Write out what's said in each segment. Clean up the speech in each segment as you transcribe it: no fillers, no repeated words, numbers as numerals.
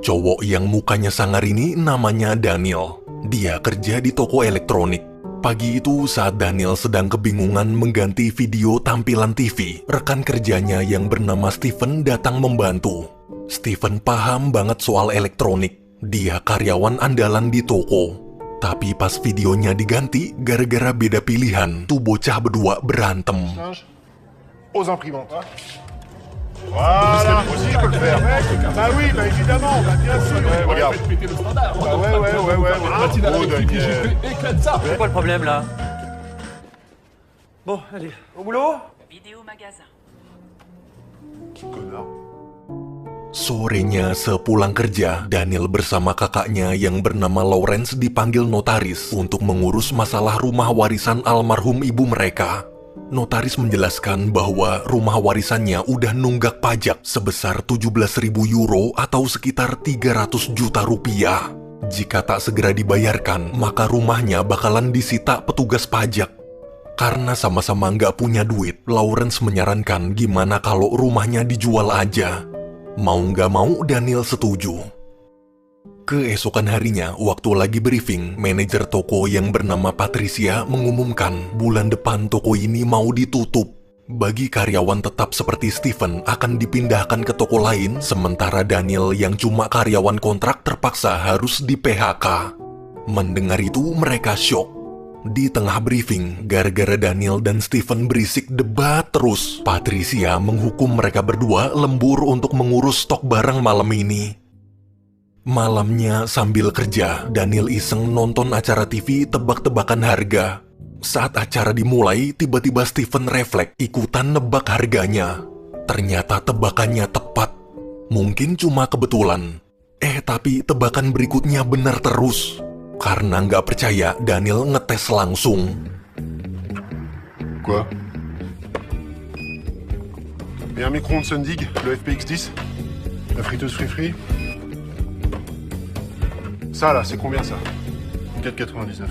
Cowok yang mukanya sangar ini namanya Daniel. Dia kerja di toko elektronik. Pagi itu saat Daniel sedang kebingungan mengganti video tampilan TV, rekan kerjanya yang bernama Steven datang membantu. Steven paham banget soal elektronik. Dia karyawan andalan di toko. Tapi pas videonya diganti, gara-gara beda pilihan, tuh bocah berdua berantem. Aux imprimantes. Voilà, aussi il peut le faire. Bah oui, bah évidemment, bah bien sûr. Regarde. Bah ouais. Oh, Daniel. Éclate ça. C'est quoi le problème là? Bon, allez, au boulot? Vidéo magasin. Connard. Sorenya sepulang kerja, Daniel bersama kakaknya yang bernama Lawrence dipanggil notaris untuk mengurus masalah rumah warisan almarhum ibu mereka. Notaris menjelaskan bahwa rumah warisannya udah nunggak pajak sebesar 17.000 euro atau sekitar 300 juta rupiah. Jika tak segera dibayarkan, maka rumahnya bakalan disita petugas pajak. Karena sama-sama nggak punya duit, Lawrence menyarankan gimana kalau rumahnya dijual aja. Mau nggak mau, Daniel setuju. Keesokan harinya, waktu lagi briefing, manajer toko yang bernama Patricia mengumumkan bulan depan toko ini mau ditutup. Bagi karyawan tetap seperti Steven akan dipindahkan ke toko lain, sementara Daniel yang cuma karyawan kontrak terpaksa harus di-PHK. Mendengar itu, mereka syok. Di tengah briefing, gara-gara Daniel dan Steven berisik debat terus, Patricia menghukum mereka berdua lembur untuk mengurus stok barang malam ini. Malamnya sambil kerja, Daniel iseng nonton acara TV tebak-tebakan harga. Saat acara dimulai, tiba-tiba Steven refleks ikutan nebak harganya. Ternyata tebakannya tepat. Mungkin cuma kebetulan. Tapi tebakan berikutnya benar terus. Karena nggak percaya, Daniel ngetes langsung. Quoi? Et un micro-ondes Sundig, le FPX 10? La friteuse Free? Ça là, c'est combien ça? 4,99.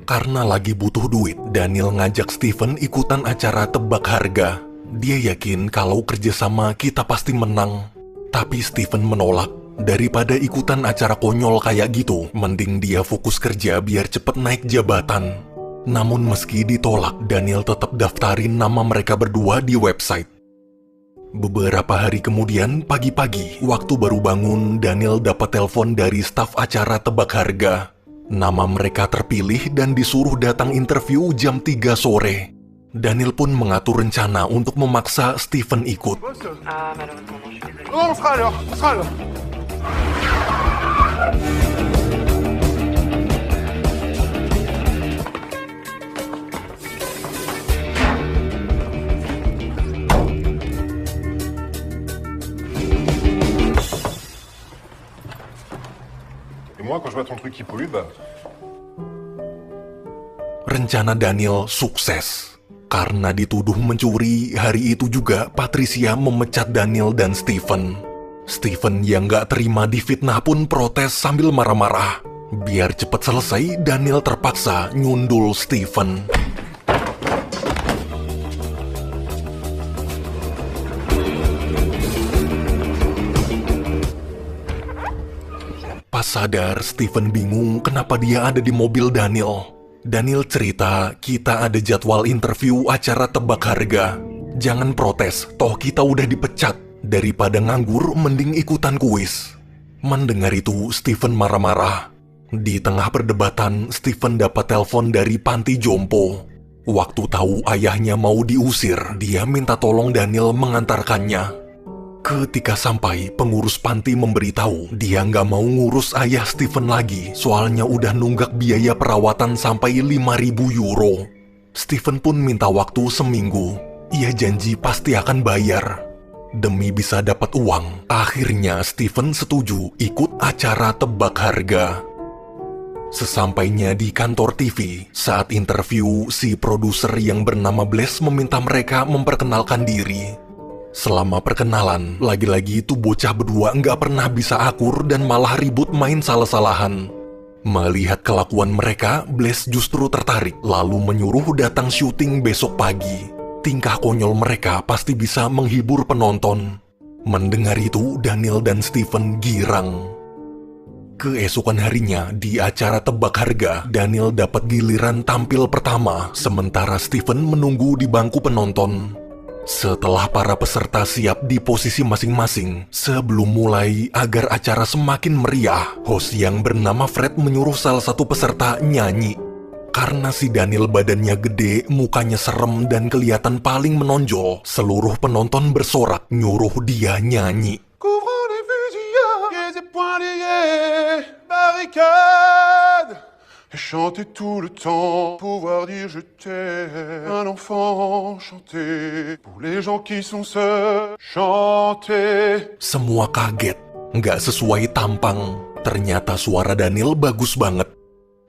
Karena lagi butuh duit, Daniel ngajak Steven ikutan acara tebak harga. Dia yakin kalau kerjasama kita pasti menang. Tapi Steven menolak. Daripada ikutan acara konyol kayak gitu, mending dia fokus kerja biar cepet naik jabatan. Namun meski ditolak, Daniel tetap daftarin nama mereka berdua di website. Beberapa hari kemudian, pagi-pagi, waktu baru bangun, Daniel dapat telepon dari staf acara tebak harga. Nama mereka terpilih dan disuruh datang interview jam 3 sore. Daniel pun mengatur rencana untuk memaksa Steven ikut. Ah, malheureusement, non, je suis désolée. Oh, on sera à l'heure. Et moi, quand je vois ton truc qui pollue, bah... Rencana Daniel sukses. Karena dituduh mencuri, hari itu juga Patricia memecat Daniel dan Steven. Steven yang gak terima difitnah pun protes sambil marah-marah. Biar cepet selesai, Daniel terpaksa nyundul Steven. Pas sadar, Steven bingung kenapa dia ada di mobil Daniel. Daniel cerita, kita ada jadwal interview acara tebak harga. Jangan protes, toh kita udah dipecat. Daripada nganggur, mending ikutan kuis. Mendengar itu, Steven marah-marah. Di tengah perdebatan, Steven dapat telepon dari panti jompo. Waktu tahu ayahnya mau diusir, dia minta tolong Daniel mengantarkannya. Ketika sampai, pengurus panti memberitahu dia nggak mau ngurus ayah Steven lagi, soalnya udah nunggak biaya perawatan sampai 5.000 euro. Steven pun minta waktu seminggu. Ia janji pasti akan bayar. Demi bisa dapat uang, akhirnya Steven setuju ikut acara tebak harga. Sesampainya di kantor TV, saat interview, si produser yang bernama Blaise meminta mereka memperkenalkan diri. Selama perkenalan, lagi-lagi itu bocah berdua nggak pernah bisa akur dan malah ribut main salah-salahan. Melihat kelakuan mereka, Blaise justru tertarik, lalu menyuruh datang syuting besok pagi. Tingkah konyol mereka pasti bisa menghibur penonton. Mendengar itu, Daniel dan Steven girang. Keesokan harinya, di acara tebak harga, Daniel dapat giliran tampil pertama, sementara Steven menunggu di bangku penonton. Setelah para peserta siap di posisi masing-masing, sebelum mulai agar acara semakin meriah, host yang bernama Fred menyuruh salah satu peserta nyanyi. Karena si Daniel badannya gede, mukanya serem dan kelihatan paling menonjol, seluruh penonton bersorak nyuruh dia nyanyi. Couvrons les fusillades, pieds et poings liés, barricades, et chanter tout le temps, pouvoir dire je t'aime. Un enfant chanter, pour les gens qui sont seuls, chanter. Semua kaget, nggak sesuai tampang. Ternyata suara Daniel bagus banget.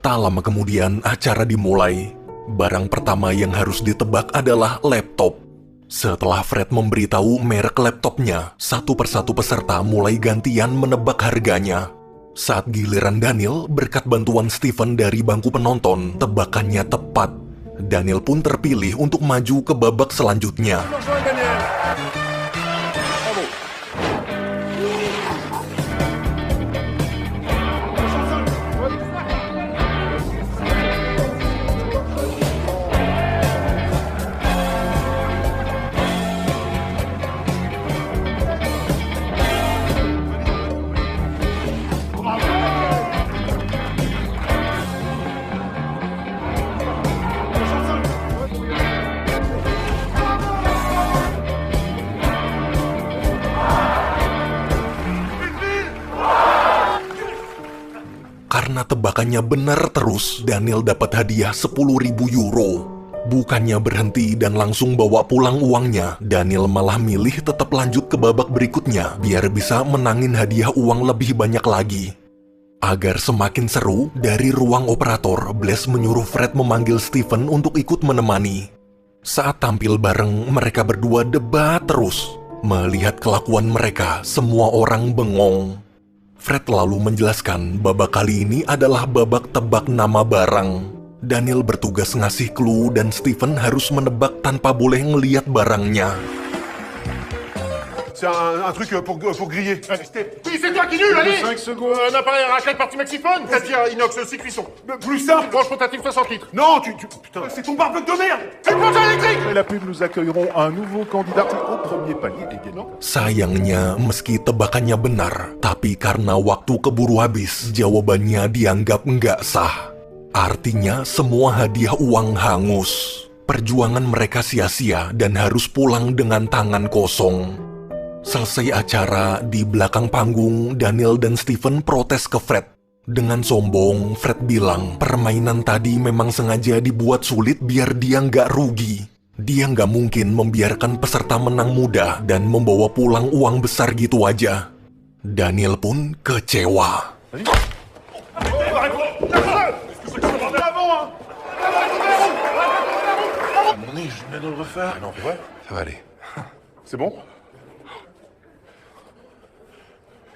Tak lama kemudian acara dimulai. Barang pertama yang harus ditebak adalah laptop. Setelah Fred memberitahu merek laptopnya, satu persatu peserta mulai gantian menebak harganya. Saat giliran Daniel, berkat bantuan Steven dari bangku penonton, tebakannya tepat. Daniel pun terpilih untuk maju ke babak selanjutnya. Karena tebakannya benar terus, Daniel dapat hadiah 10.000 euro. Bukannya berhenti dan langsung bawa pulang uangnya, Daniel malah milih tetap lanjut ke babak berikutnya biar bisa menangin hadiah uang lebih banyak lagi. Agar semakin seru, dari ruang operator, Blaise menyuruh Fred memanggil Steven untuk ikut menemani. Saat tampil bareng, mereka berdua debat terus. Melihat kelakuan mereka, semua orang bengong. Fred lalu menjelaskan babak kali ini adalah babak tebak nama barang. Daniel bertugas ngasih clue dan Steven harus menebak tanpa boleh ngeliat barangnya. C'est un truc pour griller. Oui, c'est toi qui nul, allez 5 secondes. Un appareil à raclette partie Mexiphone. C'est-à-dire inox 6 cuissons. Plus simple. Branche portative 60 litres. Non, putain, c'est ton barbecue de merde. C'est le plongeur électrique. Et la pub, nous accueillerons un nouveau candidat au premier palier également. Sayangnya, meski tebakannya benar, tapi karena waktu keburu habis, jawabannya dianggap nggak sah. Artinya, semua hadiah uang hangus. Perjuangan mereka sia-sia dan harus pulang dengan tangan kosong. Selesai acara, di belakang panggung, Daniel dan Steven protes ke Fred. Dengan sombong, Fred bilang permainan tadi memang sengaja dibuat sulit biar dia nggak rugi. Dia nggak mungkin membiarkan peserta menang mudah dan membawa pulang uang besar gitu aja. Daniel pun kecewa. C'est bon?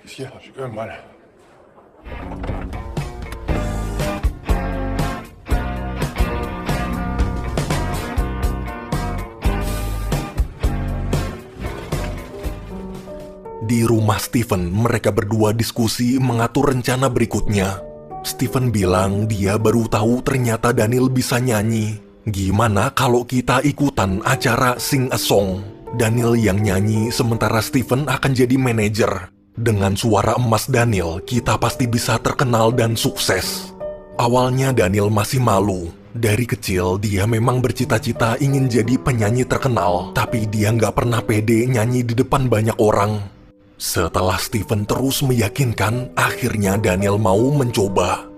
Qu'est-ce qu'il y a? J'ai quand même mal. Di rumah Steven, mereka berdua diskusi mengatur rencana berikutnya. Steven bilang dia baru tahu ternyata Daniel bisa nyanyi. Gimana kalau kita ikutan acara Sing a Song? Daniel yang nyanyi sementara Steven akan jadi manajer. Dengan suara emas Daniel, kita pasti bisa terkenal dan sukses. Awalnya Daniel masih malu. Dari kecil, dia memang bercita-cita ingin jadi penyanyi terkenal, tapi dia nggak pernah pede nyanyi di depan banyak orang. Setelah Steven terus meyakinkan, akhirnya Daniel mau mencoba.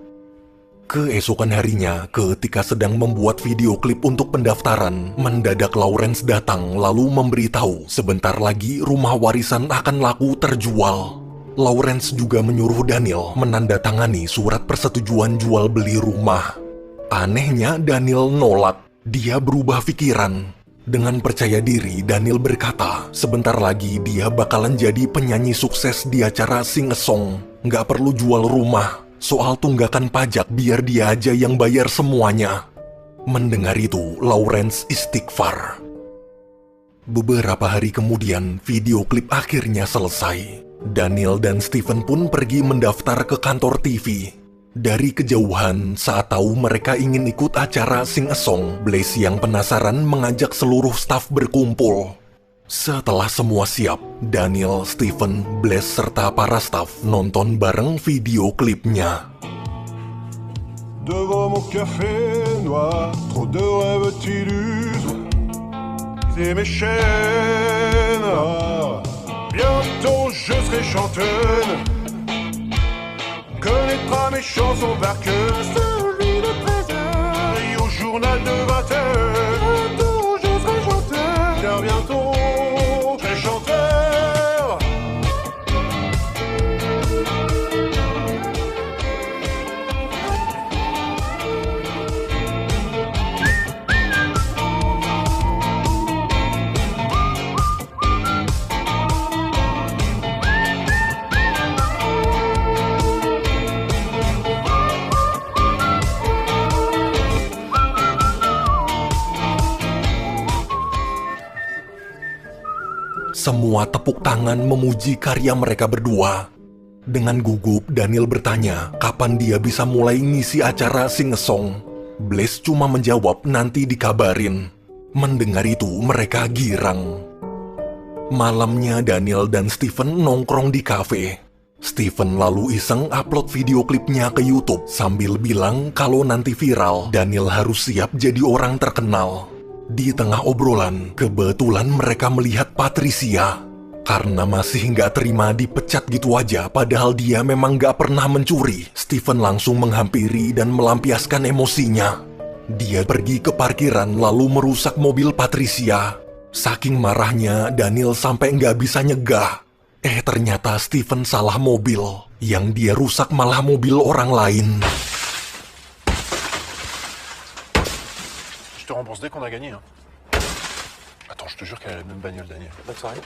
Keesokan harinya, ketika sedang membuat video klip untuk pendaftaran, mendadak Lawrence datang lalu memberitahu sebentar lagi rumah warisan akan laku terjual. Lawrence juga menyuruh Daniel menandatangani surat persetujuan jual beli rumah. Anehnya Daniel nolak, dia berubah pikiran. Dengan percaya diri, Daniel berkata, sebentar lagi dia bakalan jadi penyanyi sukses di acara Sing a Song. Nggak perlu jual rumah, soal tunggakan pajak biar dia aja yang bayar semuanya. Mendengar itu, Lawrence istighfar. Beberapa hari kemudian, video klip akhirnya selesai. Daniel dan Steven pun pergi mendaftar ke kantor TV. Dari kejauhan, saat tahu mereka ingin ikut acara Sing a Song, Blaze yang penasaran mengajak seluruh staf berkumpul. Setelah semua siap, Daniel, Steven, Blaze, serta para staf nonton bareng video klipnya. Devant mon café noir, trop de rêves t'illustrent. C'est mes chaînes. Bientôt je serai chanteuse. Connaîtra mes chansons par cœur. Celui de 13 heures. Et au journal de 20 heures. Bientôt je serai chanteur. Car bientôt je serai chanteur. Semua tepuk tangan memuji karya mereka berdua. Dengan gugup, Daniel bertanya kapan dia bisa mulai ngisi acara Sing a Song. Blaze cuma menjawab nanti dikabarin. Mendengar itu, mereka girang. Malamnya, Daniel dan Steven nongkrong di kafe. Steven lalu iseng upload video klipnya ke YouTube sambil bilang kalau nanti viral, Daniel harus siap jadi orang terkenal. Di tengah obrolan, kebetulan mereka melihat Patricia. Karena masih nggak terima dipecat gitu aja, padahal dia memang nggak pernah mencuri, Steven langsung menghampiri dan melampiaskan emosinya. Dia pergi ke parkiran lalu merusak mobil Patricia. Saking marahnya, Daniel sampai nggak bisa nyegah. Ternyata Steven salah mobil. Yang dia rusak malah mobil orang lain. Je te rembourse dès qu'on a gagné. Hein. Attends, je te jure qu'elle a la même bagnole, Daniel. Bonne soirée.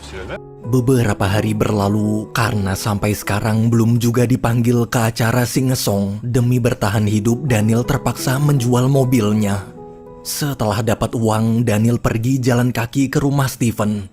C'est la même. Beberapa hari berlalu karena sampai sekarang belum juga dipanggil ke acara Sing a Song. Demi bertahan hidup, Daniel terpaksa menjual mobilnya. Setelah dapat uang, Daniel pergi jalan kaki ke rumah Steven.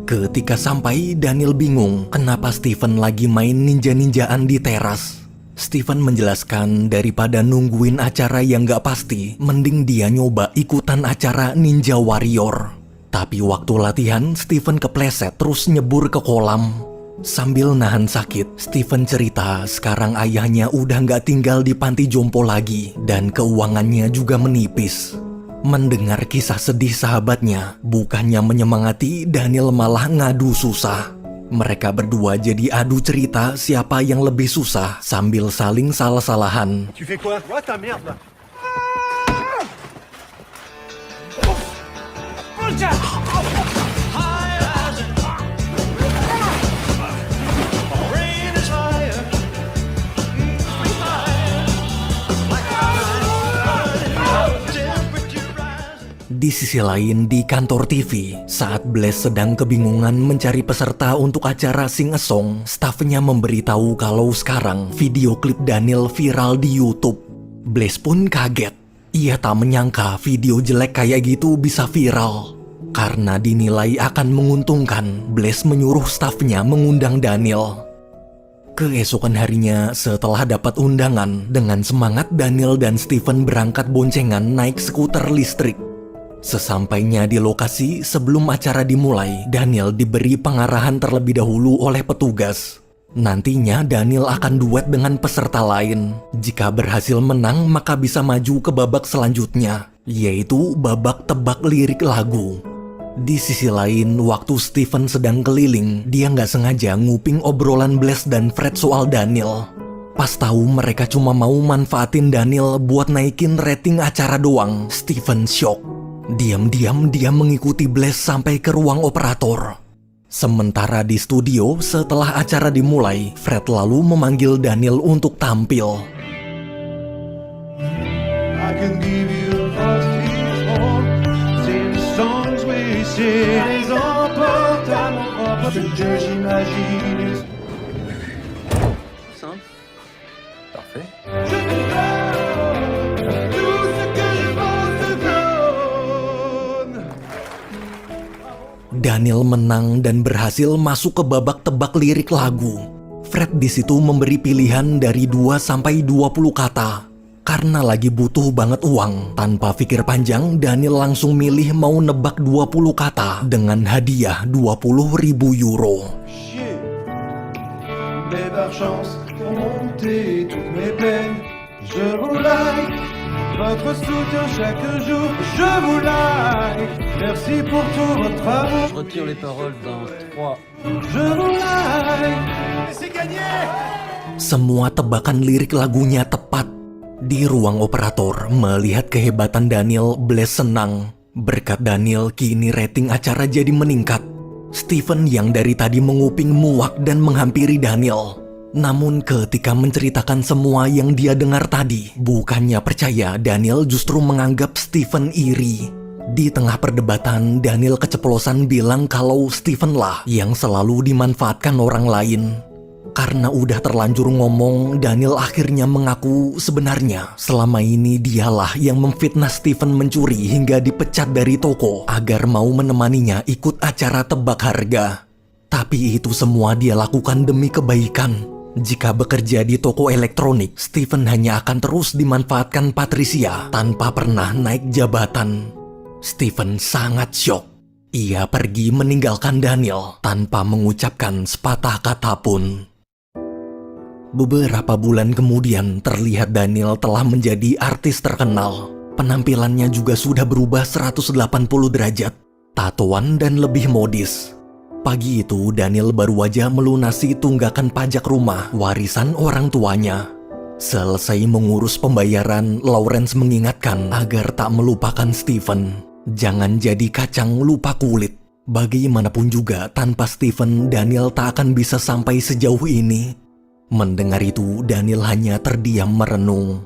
Ketika sampai, Daniel bingung kenapa Steven lagi main ninja-ninjaan di teras. Steven menjelaskan daripada nungguin acara yang gak pasti, mending dia nyoba ikutan acara Ninja Warrior. Tapi waktu latihan, Steven kepleset terus nyebur ke kolam. Sambil nahan sakit, Steven cerita sekarang ayahnya udah gak tinggal di panti jompo lagi dan keuangannya juga menipis. Mendengar kisah sedih sahabatnya, bukannya menyemangati, Daniel malah ngadu susah. Mereka berdua jadi adu cerita siapa yang lebih susah sambil saling salah-salahan. Tu fais quoi? Ouais, ta merde là. Di sisi lain, di kantor TV, saat Blaze sedang kebingungan mencari peserta untuk acara Sing a Song, stafnya memberitahu kalau sekarang video klip Daniel viral di YouTube. Blaze pun kaget. Ia tak menyangka video jelek kayak gitu bisa viral. Karena dinilai akan menguntungkan, Blaze menyuruh stafnya mengundang Daniel. Keesokan harinya, setelah dapat undangan, dengan semangat Daniel dan Steven berangkat boncengan naik skuter listrik. Sesampainya di lokasi, sebelum acara dimulai, Daniel diberi pengarahan terlebih dahulu oleh petugas. Nantinya Daniel akan duet dengan peserta lain. Jika berhasil menang, maka bisa maju ke babak selanjutnya, yaitu babak tebak lirik lagu. Di sisi lain, waktu Steven sedang keliling, dia nggak sengaja nguping obrolan Blaze dan Fred soal Daniel. Pas tahu mereka cuma mau manfaatin Daniel buat naikin rating acara doang, Steven shock. Diam-diam dia mengikuti Blaze sampai ke ruang operator. Sementara di studio, setelah acara dimulai, Fred lalu memanggil Daniel untuk tampil. I can give you c'est les songs we sing, les emporte à mon propre jeu, j'imagine. Simple. Parfait. Je te donne Daniel menang dan berhasil masuk ke babak tebak lirik lagu. Fred di situ memberi pilihan dari 2 sampai 20 kata. Karena lagi butuh banget uang, tanpa pikir panjang, Daniel langsung milih mau nebak 20 kata dengan hadiah 20.000 euro. Mais par chance, pour monter toutes mes peines, je vous like, votre soutien chaque jour, je vous like, merci pour tout votre amour. Je retire les paroles dans 3. Je vous like, c'est gagné. Semua tebakan lirik lagunya tepat. Di ruang operator, melihat kehebatan Daniel, Blaise senang. Berkat Daniel, kini rating acara jadi meningkat. Steven yang dari tadi menguping muak dan menghampiri Daniel. Namun ketika menceritakan semua yang dia dengar tadi, bukannya percaya, Daniel justru menganggap Steven iri. Di tengah perdebatan, Daniel keceplosan bilang kalau Steven lah yang selalu dimanfaatkan orang lain. Karena udah terlanjur ngomong, Daniel akhirnya mengaku sebenarnya selama ini dialah yang memfitnah Steven mencuri hingga dipecat dari toko agar mau menemaninya ikut acara tebak harga. Tapi itu semua dia lakukan demi kebaikan. Jika bekerja di toko elektronik, Steven hanya akan terus dimanfaatkan Patricia tanpa pernah naik jabatan. Steven sangat syok. Ia pergi meninggalkan Daniel tanpa mengucapkan sepatah kata pun. Beberapa bulan kemudian terlihat Daniel telah menjadi artis terkenal. Penampilannya juga sudah berubah 180 derajat, tatoan dan lebih modis. Pagi itu Daniel baru aja melunasi tunggakan pajak rumah warisan orang tuanya. Selesai mengurus pembayaran, Lawrence mengingatkan agar tak melupakan Steven. Jangan jadi kacang lupa kulit. Bagaimanapun juga tanpa Steven, Daniel tak akan bisa sampai sejauh ini. Mendengar itu, Daniel hanya terdiam merenung.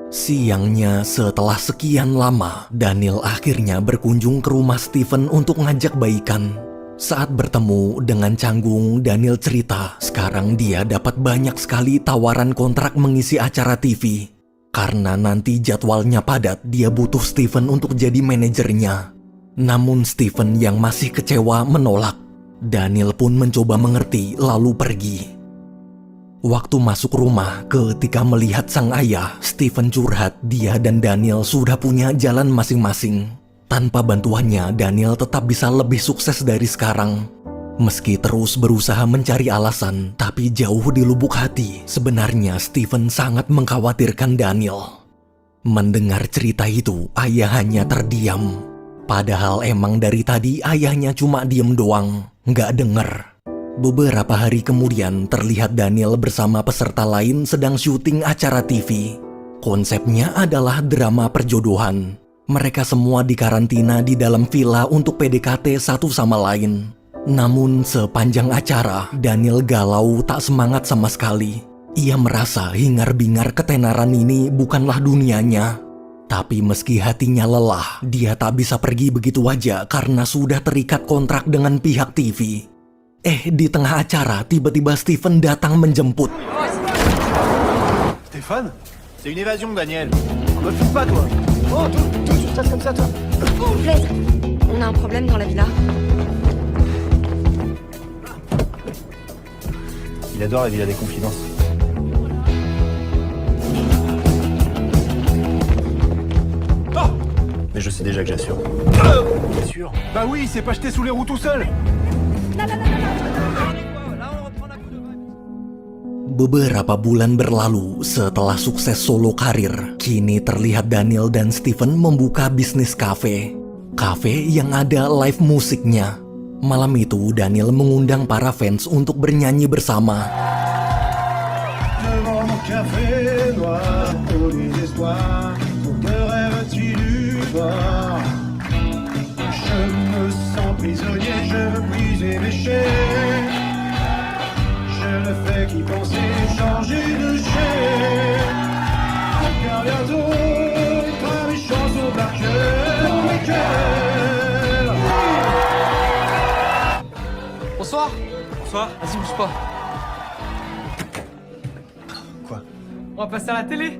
Siangnya, setelah sekian lama, Daniel akhirnya berkunjung ke rumah Steven untuk ngajak baikan. Saat bertemu dengan canggung, Daniel cerita sekarang dia dapat banyak sekali tawaran kontrak mengisi acara TV. Karena nanti jadwalnya padat, dia butuh Steven untuk jadi manajernya. Namun Steven yang masih kecewa menolak. Daniel pun mencoba mengerti lalu pergi. Waktu masuk rumah, ketika melihat sang ayah, Steven curhat dia dan Daniel sudah punya jalan masing-masing. Tanpa bantuannya, Daniel tetap bisa lebih sukses dari sekarang. Meski terus berusaha mencari alasan, tapi jauh di lubuk hati, sebenarnya Steven sangat mengkhawatirkan Daniel. Mendengar cerita itu, ayah hanya terdiam. Padahal emang dari tadi ayahnya cuma diem doang, nggak denger. Beberapa hari kemudian terlihat Daniel bersama peserta lain sedang syuting acara TV. Konsepnya adalah drama perjodohan. Mereka semua dikarantina di dalam villa untuk PDKT satu sama lain. Namun sepanjang acara, Daniel galau tak semangat sama sekali. Ia merasa hingar-bingar ketenaran ini bukanlah dunianya. Tapi meski hatinya lelah, dia tak bisa pergi begitu aja karena sudah terikat kontrak dengan pihak TV. Di tengah acara, tiba-tiba Steven datang menjemput. Stéphane, c'est une évasion, Daniel. Me fous pas, toi. Oh, tout se passe comme ça, toi. Oh, Blaise, on a un problème dans la villa. Il adore la Villa des Confidences. Oh, mais je sais déjà que j'assure. T'es sûr? Bah oui, il s'est pas jeté sous les roues tout seul. Beberapa bulan berlalu setelah sukses solo karir, kini terlihat Daniel dan Steven membuka bisnis kafe. Kafe yang ada live musiknya. Malam itu Daniel mengundang para fans untuk bernyanyi bersama. Devant mon café noir, au désespoir, pour que rêves-tu du soir? Je me sens prisonnier, je veux plus émécher. Je ne fais qu'y penser, changer de chair. Car bientôt, pas mes chansons par cœur, dans mes cœurs. Bonsoir. Bonsoir. Vas-y, bouge pas. Quoi? On va passer à la télé.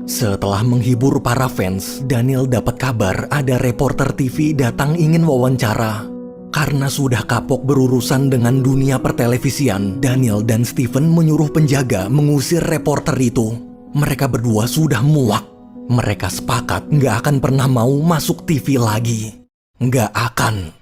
Setelah menghibur para fans, Daniel dapat kabar ada reporter TV datang ingin wawancara. Karena sudah kapok berurusan dengan dunia pertelevisian, Daniel dan Steven menyuruh penjaga mengusir reporter itu. Mereka berdua sudah muak. Mereka sepakat nggak akan pernah mau masuk TV lagi. Nggak akan.